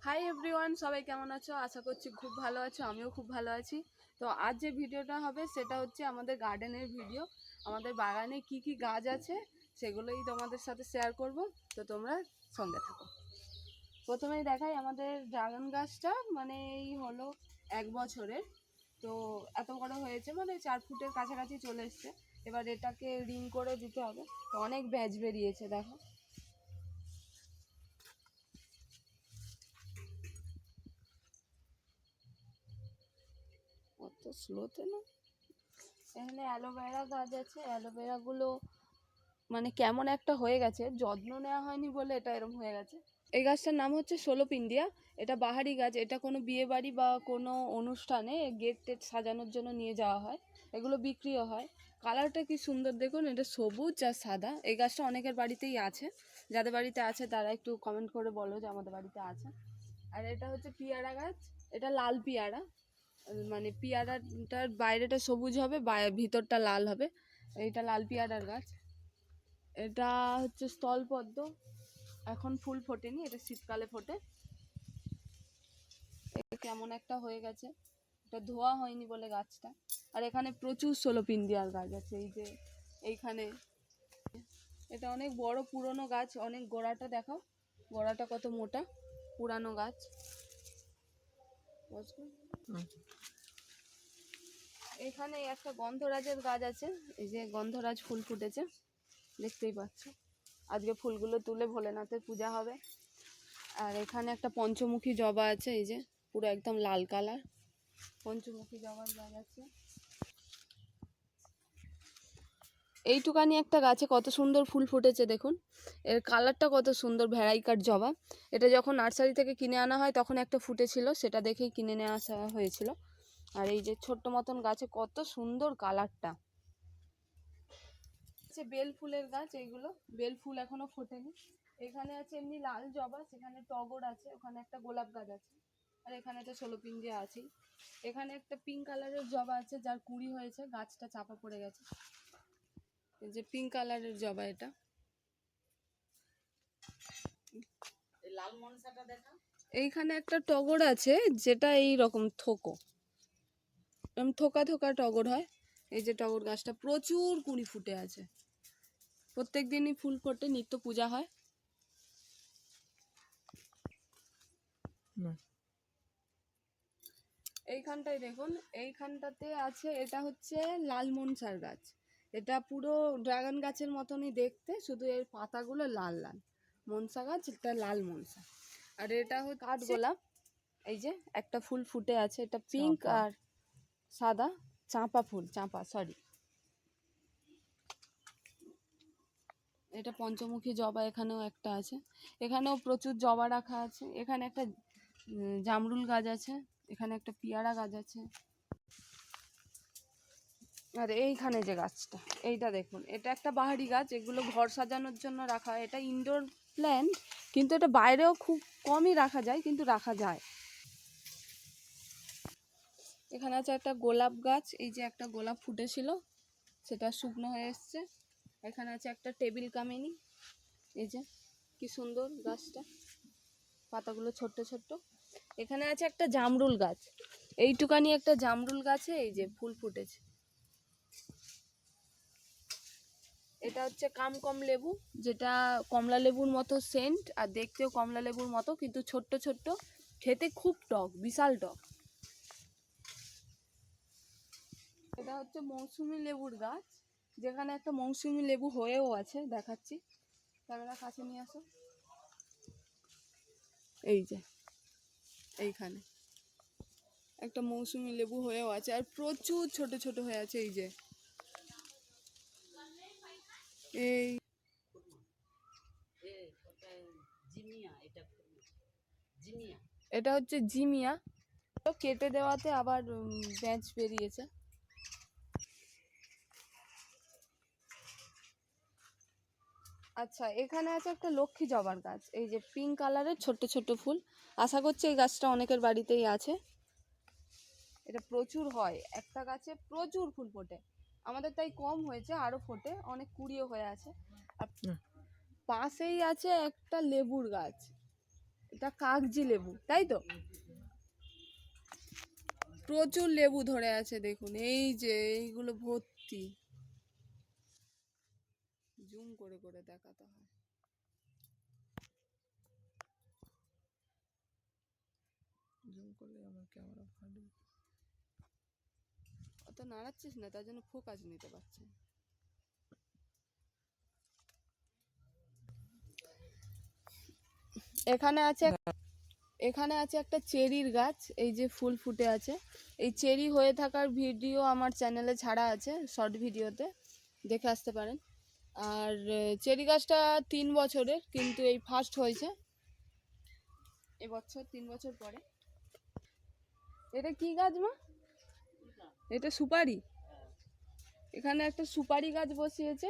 Hi everyone, সবাই কেমন আছো? আশা করছি খুব ভালো আছো, আমিও খুব ভালো আছি। তো আজ যে ভিডিওটা হবে সেটা হচ্ছে আমাদের গার্ডেনের ভিডিও। আমাদের বাগানে কি কি গাছ আছে সেগুলোই তোমাদের সাথে শেয়ার করব। তো তোমরা সঙ্গে থাকো। প্রথমেই দেখাই আমাদের ড্রাগন গাছটা, মানে এই হলো 1 বছরের। তো এত বড় হয়েছে, মানে 4 ফুটের কাছাকাছি চলে এসছে। এবার এটাকে রিং করে দিতে হবে। তো অনেক ব্যাচ বেরিয়েছে, দেখো। অত স্লোতে না। এখানে অ্যালোভেরা গাছ আছে, অ্যালোভেরাগুলো মানে কেমন একটা হয়ে গেছে, যত্ন নেওয়া হয়নি বলে এটা এরকম হয়ে গেছে। এই গাছটার নাম হচ্ছে ষোলপ ইন্ডিয়া। এটা বাহারি গাছ, এটা কোনো বিয়ে বাড়ি বা কোনো অনুষ্ঠানে গেট টেট সাজানোর জন্য নিয়ে যাওয়া হয়, এগুলো বিক্রিও হয়। কালারটা কি সুন্দর দেখুন, এটা সবুজ আর সাদা। এই গাছটা অনেকের বাড়িতেই আছে, যাদের বাড়িতে আছে তারা একটু কমেন্ট করে বলো যে আমাদের বাড়িতে আছে। আর এটা হচ্ছে পিয়ারা গাছ, এটা লাল পিয়ারা, মানে পিয়ারাটার বাইরেটা সবুজ হবে, ভিতরটা লাল হবে। এইটা লাল পিয়ারার গাছ। এটা হচ্ছে স্থলপদ্ম, এখন ফুল ফোটেনি, এটা শীতকালে ফোটে। কেমন একটা হয়ে গেছে, এটা ধোয়া হয়নি বলে গাছটা। আর এখানে প্রচুর ষোলপিন্ডিয়ার গাছ আছে, এই যে এইখানে। এটা অনেক বড় পুরনো গাছ, অনেক গোড়াটা দেখো, গোড়াটা কত মোটা, পুরানো গাছ। এখানে একটা গন্ধরাজের গাছ আছে, এই যে গন্ধরাজ ফুল ফুটেছে, দেখতেই পাচ্ছ। আজকে ফুলগুলো তুলে ভোলেনাথের পূজা হবে। আর এখানে একটা পঞ্চমুখী জবা আছে, এই যে পুরো একদম লাল কালার পঞ্চমুখী জবার গাছ আছে। এইটুকানি একটা গাছে কত সুন্দর ফুল ফুটেছে দেখুন, এর কালারটা কত সুন্দর, ভ্যারাইকাট জবা। এটা যখন নার্সারি থেকে কিনে আনা হয় তখন একটা ফুটেছিল, সেটা দেখেই কিনে নিয়ে আসা হয়েছিল। আর এই যে ছোট্ট মতন গাছে কত সুন্দর কালারটা। বেল ফুলের গাছ, এইগুলো বেল ফুল এখনো ফোটেনি। এখানে আছে এমনি লাল জবা, সেখানে টগর আছে, ওখানে একটা গোলাপ গাছ আছে, আর এখানে একটা ষোলপিন্ডিয়া আছেই। এখানে একটা পিঙ্ক কালারের জবা আছে, যার কুঁড়ি হয়েছে, গাছটা চাপা পড়ে গেছে। এই যে পিঙ্ক কালারের জবা, এটা লাল মনসাটা দেখা। এইখানে একটা টগর আছে, যেটা এই রকম থোকা থোকা টগর হয়। এই যে টগর গাছটা প্রচুর কুঁড়ি ফুটে আছে, প্রত্যেক দিনই ফুল ফোটে, নিত্য পূজা হয়। এইখানটায় দেখুন, এইখানটাতে আছে, এটা হচ্ছে লাল মনসার গাছ। এটা পুরো ড্রাগন গাছের মতনই দেখতে, শুধু এর পাতাগুলো লাল লাল। মনসা গাছ, এটা লাল মনসা। আর এটা হচ্ছে কাঠগোলাপ, এই যে একটা ফুল ফুটে আছে, এটা পিঙ্ক আর সাদা, চাঁপা ফুল, চাঁপা সরি। এটা পঞ্চমুখী জবা, এখানেও একটা আছে, এখানেও প্রচুর জবা রাখা আছে। এখানে একটা জামরুল গাছ আছে, এখানে একটা পিয়ারা গাছ আছে। আর এইখানে যে গাছটা, এইটা দেখুন, এটা একটা বাহারি গাছ, এগুলো ঘর সাজানোর জন্য রাখা হয়। এটা ইনডোর প্ল্যান্ট, কিন্তু এটা বাইরেও খুব কমই রাখা যায়, কিন্তু রাখা যায়। এখানে আছে একটা গোলাপ গাছ, এই যে একটা গোলাপ ফুটেছিল, সেটা শুকনো হয়ে এসছে। এখানে আছে একটা টেবিল কামিনী, এই যে কি সুন্দর গাছটা, পাতাগুলো ছোট্ট ছোট্ট। এখানে আছে একটা জামরুল গাছ, এইটুকানি একটা জামরুল গাছে এই যে ফুল ফুটেছে। এটা হচ্ছে কামকম লেবু, যেটা কমলা লেবুর মতো সেন্ট, আর দেখতেও কমলা লেবুর মতো, কিন্তু ছোট্ট ছোট্ট, খেতে খুব টক, বিশাল টক। এটা হচ্ছে মৌসুমি লেবুর গাছ, যেখানে একটা মৌসুমি লেবু হয়েও আছে, দেখাচ্ছি, ক্যামেরা কাছে নিয়ে আসো। এই যে এইখানে একটা মৌসুমি লেবু হয়েও আছে, আর প্রচুর ছোট ছোট হয়ে আছে, এই যে এই এটা হচ্ছে জিমিয়া, কেটে দেওয়াতে আবার ব্যাচ বেরিয়েছে। আচ্ছা, এখানে আছে একটা লক্ষ্মী জবার গাছ, এই যে পিঙ্ক কালারের ছোট্ট ছোট্ট ফুল। আশা করছি এই গাছটা অনেকের বাড়িতেই আছে। এটা প্রচুর হয়, একটা গাছে প্রচুর ফুল ফোটে। আমাদের তাই কম হয়েছে, আরো ফোটে, অনেক কুড়িও হয়ে আছে। আর পাশেই আছে একটা লেবুর গাছ, এটা কাগজি লেবু, তাই তো? প্রচুর লেবু ধরে আছে দেখুন, এই যে এইগুলো ভর্তি। জুম করে করে দেখাতে হয়। জুম করলে আমার ক্যামেরা ফাটবে। অত নাড়াচ্ছিস না, তার জন্য ফোকাস নিতে পারছে না। এখানে আছে একটা চেরির গাছ, এই যে ফুল ফুটে আছে। এই চেরি হয়ে থাকার ভিডিও আমার চ্যানেলে ছাড়া আছে, শর্ট ভিডিওতে দেখে আসতে পারেন। আর চেরি গাছটা 3 বছরের, কিন্তু এই ফার্স্ট হয়েছে এবছর, 3 বছর পরে। এটা কি গাছ মা? এটা সুপারি। এখানে একটা সুপারি গাছ বসিয়েছে,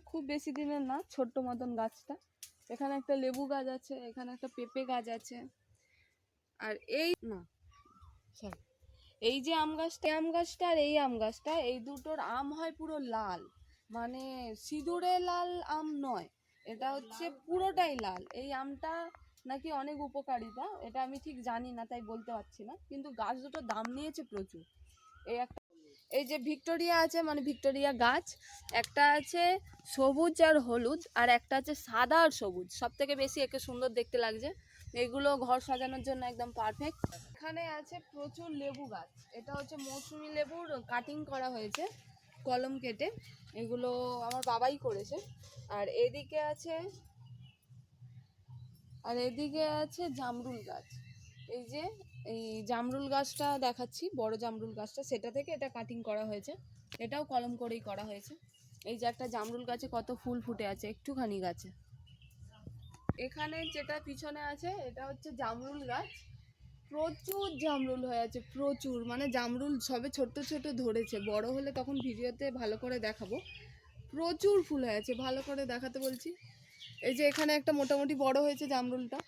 খুব বেশি দিনের না, ছোট্ট মতন গাছটা। এখানে একটা লেবু গাছ আছে, এখানে একটা পেঁপে গাছ আছে। আর এই না, এই যে আম গাছটা আর এই আম গাছটা, এই দুটোর আম হয় পুরো লাল, মানে সিঁদুরে লাল আম নয়, এটা হচ্ছে পুরোটাই লাল। এই আমটা নাকি অনেক উপকারিতা, এটা আমি ঠিক জানি না তাই বলতে পারছি না, কিন্তু গাছ দুটো দাম নিয়েছে প্রচুর। এই যে ভিক্টোরিয়া আছে, মানে ভিক্টোরিয়া গাছ, একটা আছে সবুজ আর হলুদ, আর একটা আছে সাদা আর সবুজ। সব থেকে বেশি একে সুন্দর দেখতে লাগছে, এগুলো ঘর সাজানোর জন্য একদম পারফেক্ট। এখানে আছে প্রচুর লেবু গাছ, এটা হচ্ছে মৌসুমি লেবুর কাটিং করা হয়েছে কলম কেটে, এগুলো আমার বাবাই করেছে। আর এদিকে আছে জামরুল গাছ। এই যে এই জামরুল গাছটা দেখাচ্ছি, বড় জামরুল গাছটা, সেটা থেকে এটা কাটিং করা হয়েছে, এটাও কলম করেই করা হয়েছে। এই যে একটা জামরুল গাছে কত ফুল ফুটে আছে একটুখানি গাছে। এখানে যেটা পিছনে আছে এটা হচ্ছে জামরুল গাছ, প্রচুর জামরুল হয়ে আছে, প্রচুর, মানে জামরুল সবে ছোট ছোট ধরেছে, বড় হলে তখন ভিডিওতে ভালো করে দেখাবো। প্রচুর ফুল হয়ে আছে, ভালো করে দেখাতে বলছি। এই যে এখানে একটা মোটামুটি বড় হয়েছে জামরুলটা।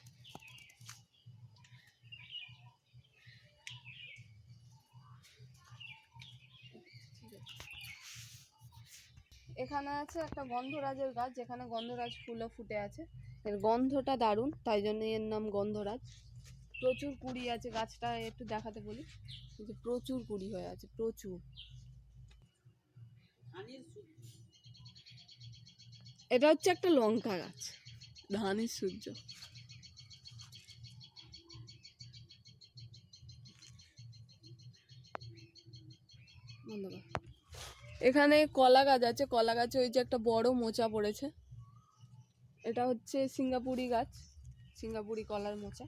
এখানে আছে একটা গন্ধরাজের গাছ, যেখানে গন্ধরাজ ফুলও ফুটে আছে, এর গন্ধটা দারুণ, তাই জন্য এর নাম গন্ধরাজ। প্রচুর কুড়ি আছে গাছটা, একটু দেখাতে বলি, যে প্রচুর কুড়ি হয়ে আছে, প্রচুর। এটা হচ্ছে একটা লঙ্কা গাছ, ধানের সূর্য। এখানে কলা গাছ আছে, কলা গাছে ওই যে একটা বড় মোচা পড়েছে, এটা হচ্ছে সিঙ্গাপুরি গাছ, সিঙ্গাপুরি কলার মোচা।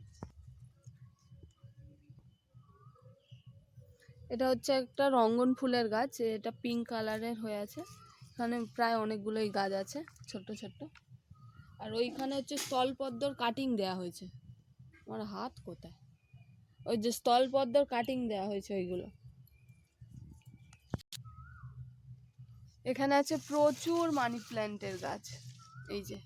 এটা হচ্ছে একটা রঙ্গন ফুলের গাছ, এটা পিঙ্ক কালারের হয়ে আছে। এখানে প্রায় অনেকগুলোই গাছ আছে ছোট্ট ছোট্ট। আর ওইখানে হচ্ছে স্থলপদ্মর কাটিং দেওয়া হয়েছে। আমার হাত কোথায়? ওই যে স্থলপদ্মর কাটিং দেওয়া হয়েছে ওইগুলো। এখানে আছে প্রচুর মানি প্ল্যান্টের গাছ, এই যে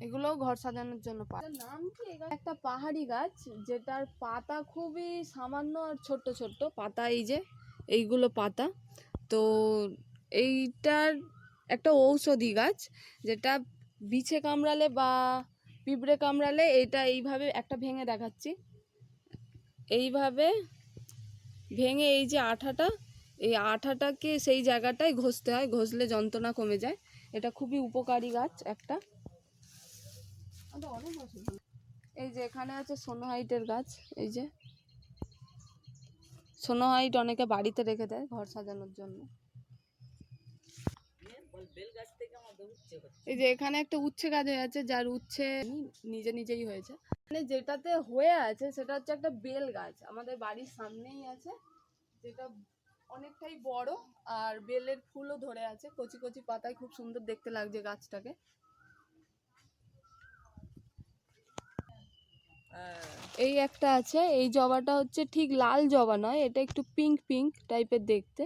এগুলো ঘর সাজানোর জন্য। নাম কি? একটা পাহাড়ি গাছ, যেটার পাতা খুবই সামান্য আর ছোট্ট ছোট্ট পাতা, এই যে এইগুলো পাতা। তো এইটার একটা ঔষধি গাছ, যেটা বিছে কামড়ালে বা পিঁপড়ে কামড়ালে, এটা এইভাবে একটা ভেঙে দেখাচ্ছি, এইভাবে ভেঙে এই যে আঠাটা, এই আঠাটাকে সেই জায়গাটায় ঘষতে হয়, ঘষলে যন্ত্রণা কমে যায়। এটা খুবই উপকারী গাছ একটা। এই যে এখানে আছে সোনোহাইটের গাছ, এই যে সোনোহাইট অনেকে বাড়িতে রেখে দেয় ঘর সাজানোর জন্য। এই যে এখানে একটা উচ্ছে গাছ হয়ে আছে, যার উচ্ছে নিজে নিজেই হয়েছে। মানে যেটাতে হয়ে আছে সেটা হচ্ছে একটা বেল গাছ, আমাদের বাড়ির সামনেই আছে, যেটা অনেকটাই বড়, আর বেলের ফুলও ধরে আছে, কচি কচি পাতায়, খুব সুন্দর দেখতে লাগছে গাছটাকে। এই একটা আছে, এই জবাটা হচ্ছে ঠিক লাল জবা নয়, এটা একটু পিঙ্ক পিঙ্ক টাইপের দেখতে।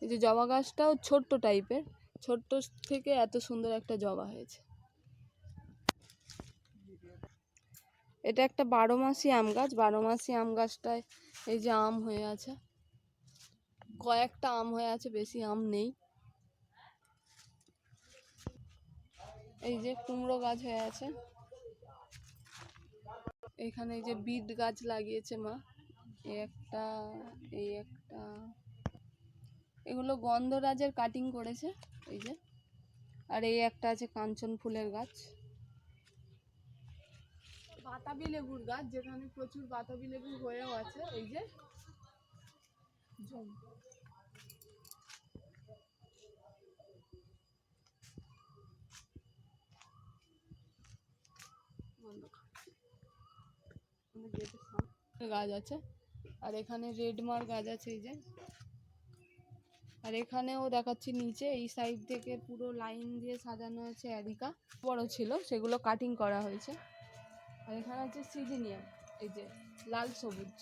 এই যে জবা গাছটাও ছোট্ট টাইপের, ছোট্ট থেকে এত সুন্দর একটা জবা হয়েছে। এটা একটা 12 মাসি আম গাছ, 12 মাসি আম গাছটায় এই যে আম হয়ে আছে, কয়েকটা আম হয়ে আছে, বেশি আম নেই। এই যে কুমড়ো গাছ হয়ে আছে। এখানে এই যে বিট গাছ লাগিয়েছে মা, এই একটা, এই একটা, এগুলো গন্ধরাজের কাটিং করেছে এই যে। আর এই একটা আছে কাঞ্চন ফুলের গাছ, বাতাবি লেবুর গাছ, যেখানে প্রচুর বাতাবি লেবু হয়েও আছে এই যে। গাছ আছে, আর এখানে রেডমার গাছ আছে এই যে। আর এখানেও দেখাচ্ছি নিচে এই সাইড থেকে পুরো লাইন দিয়ে সাজানো আছে অ্যারিকা, বড় ছিল সেগুলো কাটিং করা হয়েছে। আর এখানে আছে সিজিনিয়া, এই যে লাল সবুজ।